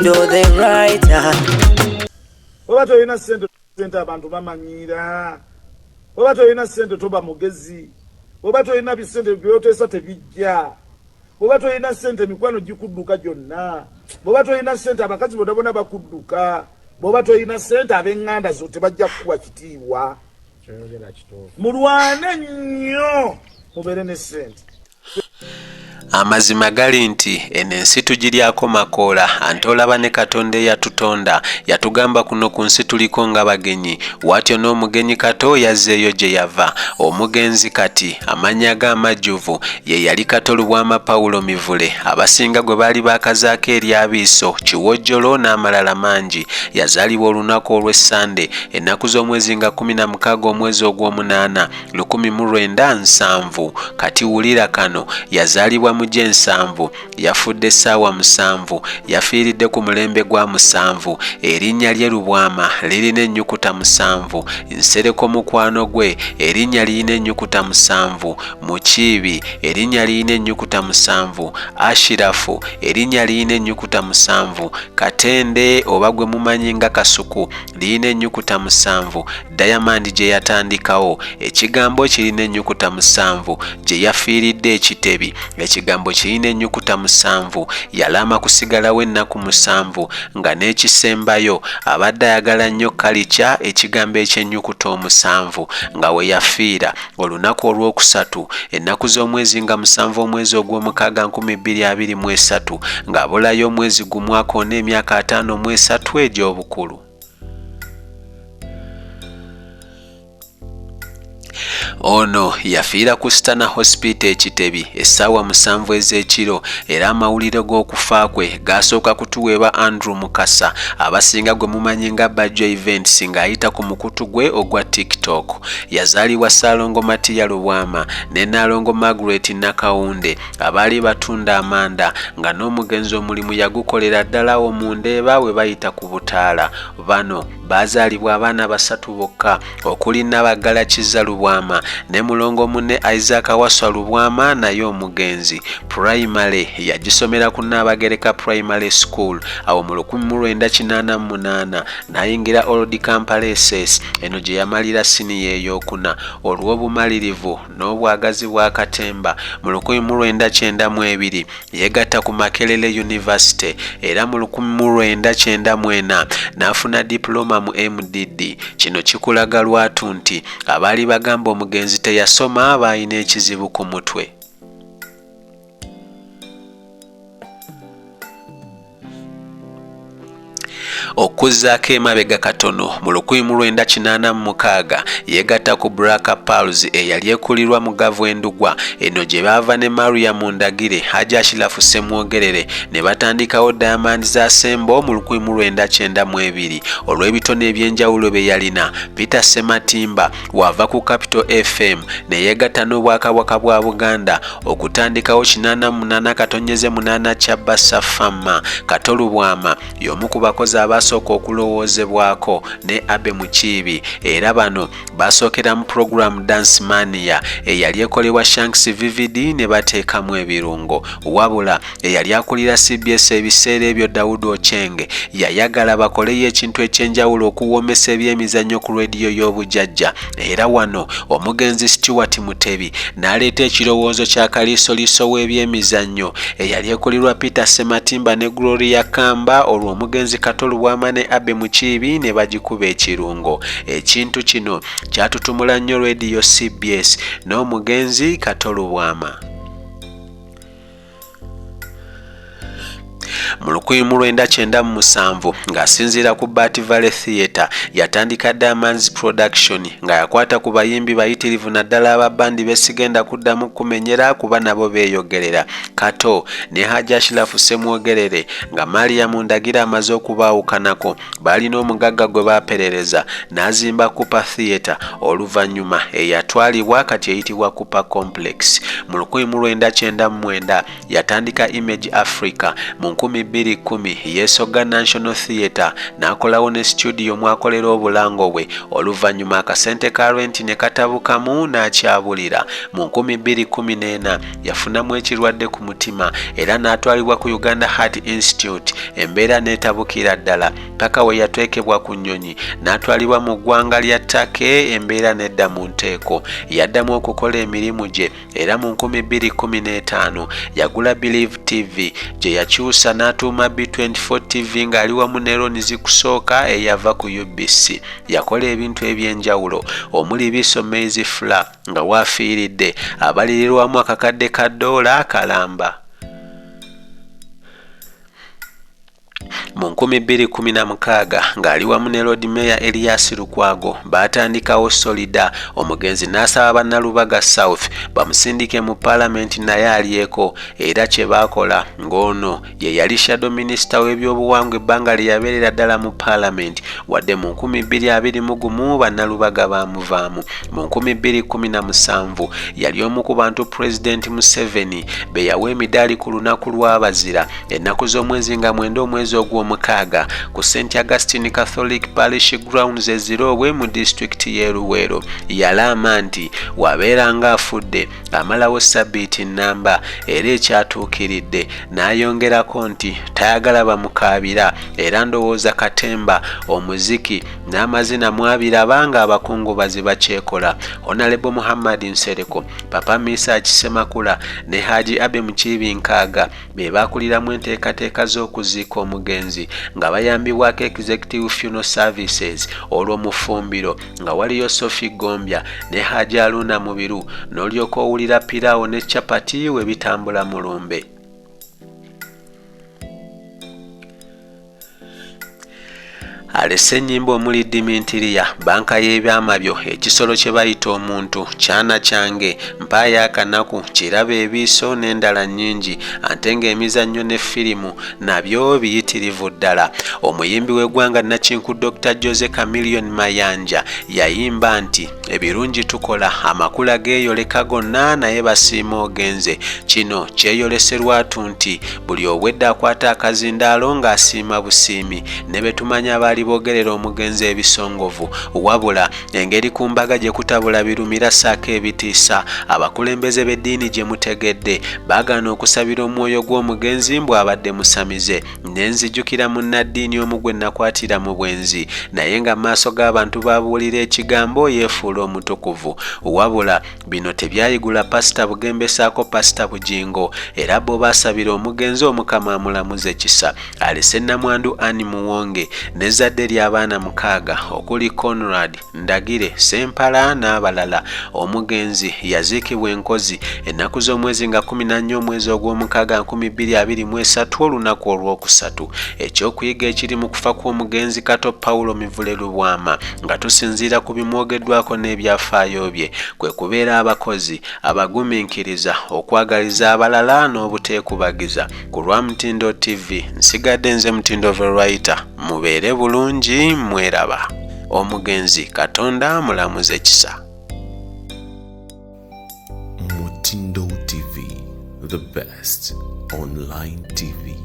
do the right. Obato ina sente abantu bamanyira. Obato ina sente toba mugezi. Obato ina bisente byotesa tebijja. Obato ina sente mikwano gikudduka gyonna. Obato ina sente abakazi bodabona bakudduka. Obato ina sente abenganda zote bajja kuwa kitiibwa. Mulwane nnyo mubere ne sente. Amazima gali nti eno ensi tugiryako makoola ate olaba ne Katonda eyatutonda yatugamba kuno ku nsi tuliko nga bagenyi watyo n'omugenyi Kato yazzeeyo gye yava. Omugenzi kati amannya g'amajjuvu ye yali Kato Lubwama Pawulo Mivule, abasinga gwe baali baakazaako eryabiiso Kiwojjolo n'amalala mangi. Yazaalibwa olunaku olw'Essande ennaku z'omwezi nga 16 omwezi ogw'omunaana 1907. Kati wulira kano, yazaalibwa mu Gyensanvu, yafudde essaawa 7, yafiiridde ku mulembe gwa 7. Erinnya lye Lubwama lirina ennyukuta 7. Nsereko mukwano gwe erinnya lirina ennyukuta 7. Mukiibi erinnya lirina ennyukuta 7. Ashirafu erinnya lirina ennyukuta 7. Katende oba gwe mumanyi nga Kasuku lirina ennyukuta 7. Diamond gye yatandikawo ekigambo kirina ennyukuta 7. Gye yafiiridde Ekitebi ekigambo kirina ennyukuta 7. Yalama kusigalawo ennaku 7 nga n'ekisembayo abadde ayagala nnyo kalica ekigambo ekyennyukuta 7 nga we yafiira olunaku olwokusatu ennaku z'omwezi nga 7 omwezi ogw'omukaaga 2023 ng'abulayo omwezi gumu akoona emyaka 53 egy'obukulu. Ono yafiira ku Stana Hospital Ekitebi essaawa 7 ez'ekiro era amawulire g'okufa kwe gasooka kutuweebwa Andrew Mukasa abasinga gwe mumanyi nga Bajjo Events ng'ayita ku mukutu gwe ogwa TikTok. Yazaalibwa Ssaalongo Matiya Lubwama ne Nnaalongo Margaret Nakawunde abaali batunda amanda nga n'omugenzi omulimu yagukolera ddala mu Ndeeba we bayita ku Butaala. Bano baazaalibwa abaana 3 bokka okuli Nabagala Kizza Lubwama ne mulongo munne Isaac Waswa Lubwama naye omugenzi. Primary yagisomera ku Nnabagereka Primary School awo mu 1988 n'ayingira Old Kampala SS eno gye yamalira siniya ey'okuna. Olw'obumalirivu n'obwagazi bwa Katemba mu 1992 yeegatta ku Makerere University era mu 1994 n'afuna diploma mu MDD. Kino kikulaga lwatu nti abaali bagamba omugenzi teyasoma balina ekizibu ku mutwe. Okuzzaako emabega katono mu 1986 yeegatta ku Black Pearls eyali ekulirwa mu Gavwendugwa. Eno gye baava ne Mariam Ndagire Hajja Ashirafu Ssemwogerere ne batandikawo Diamond za Sembo mu 1992. Olw'ebitone eby'enjawulo bye yalina, Peter Sematimba wava ku Capital FM ne yeegatta n'Obwakabaka bwa Buganda okutandikawo 88 kya Bassa Fama. Kato Lubwama y'omu ku bakozi abasooka okulowoozebwako ne Abe Mukiibi era bano basookera mu program Dance Mania eyali ekolebwa Shanks VVD ne bateekamu ebirungo. Wabula eyali akulira CBS ebiseera ebyo Daudi Ochenge yayagala bakoleyo ekintu ekyenjawulo okuwoomesa ebyemizannyo ku rediyo y'obujjajja era wano omugenzi Stewart Mutebi n'aleeta ekirowoozo kya kaliisoliiso w'ebyemizannyo eyali ekolirwa Peter Sematimba ne Gloria Kamba olwo omugenzi Kato Lubwama ne Abe Mukiibi ne bagikuba ekirungo. Ekintu kino kyatutumula nnyo rediyo CBS n'omugenzi Kato Lubwama. Mu 1997 ng'asinziira ku Bat Valley Theatre yatandika Diamonds Production nga yakwata ku bayimbi bayitirivu naddala aba bandi besigenda kuddamu kumenyera kuba nabo beeyogerera. Kato ne Hajja Ashirafu Ssemwogerere nga Mariam Ndagira amaze okubaawukanako balina omugagga gwe baaperereza n'azimba Cooper Theatre oluvannyuma eyatwalibwa kati eyitibwa Cooper Complex. Mu 1999 yatandika Image Africa mu 2010 yeesoga National Theatre n'akolawo ne studio mwakolera obulango bwe oluvannyuma akasente ka renti ne katabukamu n'akyabulira. Mu 2014 yafunamu ekirwadde ku mutima era n'atwalibwa ku Uganda Heart Institute, embeera n'etabukira ddala paka we yateekebwa ku nnyonyi n'atwalibwa mu ggwanga lya Turkey, embeera n'edda mu nteeko. Yaddamu okukola emirimu gye era mu 2015 yagula Believe TV gye yakyusa n'atuuma B24 TV ng'ali wamu ne Ron Zikusooka eyava ku UBC. Yakola ebintu eby'enjawulo omuli biso Maize Flour nga waafiiridde abalirirwamu akakadde ka $1 kalamba. Mu 2016 ng'ali wamu ne Lord Mayor Elias Lukwago baatandikawo Solida. Omugenzi n'asaba bannalubaga South bamusindike mu Parliament naye alyeko, era kye baakola ng'ono ye yali shadow minister w'ebyobuwangwa ebbanga lye yabeerera ddala mu Parliament, wadde mu 2021 bannalubaga baamuvaamu. Mu 2017 yali omu ku bantu President Museveni be yawa emidaali ku lunaku lw'abazira ennaku z'omwezi nga 9 omwezi ogw'omukaaga ku St. Augustine Catholic Parish Grounds eziroobwe mu disitulikiti y'e Luweero. Yalaama nti wabeera ng'afudde amalawo sabbiiti nnamba era ekyatuukiridde, n'ayongerako nti tayagala bamukaabira era ndowooza katemba omuziki n'amazina mwabiraba nga abakungubazi bakyekola. Honorable Muhammad Nsereko, Papa Misa Kisemakula ne Haji Abe Mukiibi Nkaaga be baakuliramu enteekateeka z'okuziika omugenzi nga bayambibwako Executive Funeral Services olw'omufumbiro nga waliyo Sophie Gombya ne Haji Aluna Mubiru, n'olyoka owulira Piraawo ne Chapati we bitambula mu lumbe. Alese ennyimba omuli Dimintiriya, banka y'ebyama byo, ekisolo kye bayita omuntu, kyana kyange, mpaayo akanaku, kiraba ebiiso n'endala nnyingi, ate ng'emizannyo ne firimu nabyo biyitirivu ddala. Omuyimbi w'eggwanga Nakinku Dr. Jose Chameleon Mayanja yayimba nti ebirungi tukola amakulu ageeyoleka gonna naye basiima ogenze. Kino kyeyoleserwatu nti buli obwedda akwata akazindaalo ng'asiima busiimi, ne be tumanya baali bogerera omugenzi ebisongovu, wabula engeri ku mbaga gye kutabula birumira saako ebitiisa. Abakulembeze b'eddiini gye mutegedde baagaana okusabira omwoyo gw'omugenzi bw'abadde musamize. Nenzijukira munnaddiini omu gwe nakwatira mu bwenzi, naye nga maaso g'abantu babuulira ekigambo yeefuula omutukuvu. Wabula bino tebyayigula Pasita Bugembe saako Pasita Bujingo, era bo baasabira omugenzi Omukama amulamuze kisa. Alese Namwandu Annie Muwonge n'ezzadde ly'abaana 6 okuli Conrad, Ndagire, Sempala n'abalala. Omugenzi yaziikibwa Enkozi ennaku z'omwezi nga 14 omwezi ogw'omukaaga 2023 olunaku olwokusatu. Ekyokuyiga ekiri mu kufa kw'omugenzi Kato Paulo Mivule Lubwama nga tusinziira ku bimwogeddwako n'ebyafaayo bye kwe kubeera abakozi abagumiikiriza, okwagaliza abalala n'obuteekubagiza. Ku lwa Mutindo TV nsigadde nze Mutindo Verwaita, mubeere bulungi mweraba. Omugenzi Katonda mulamuze kisa. Mutindo TV, the best online TV.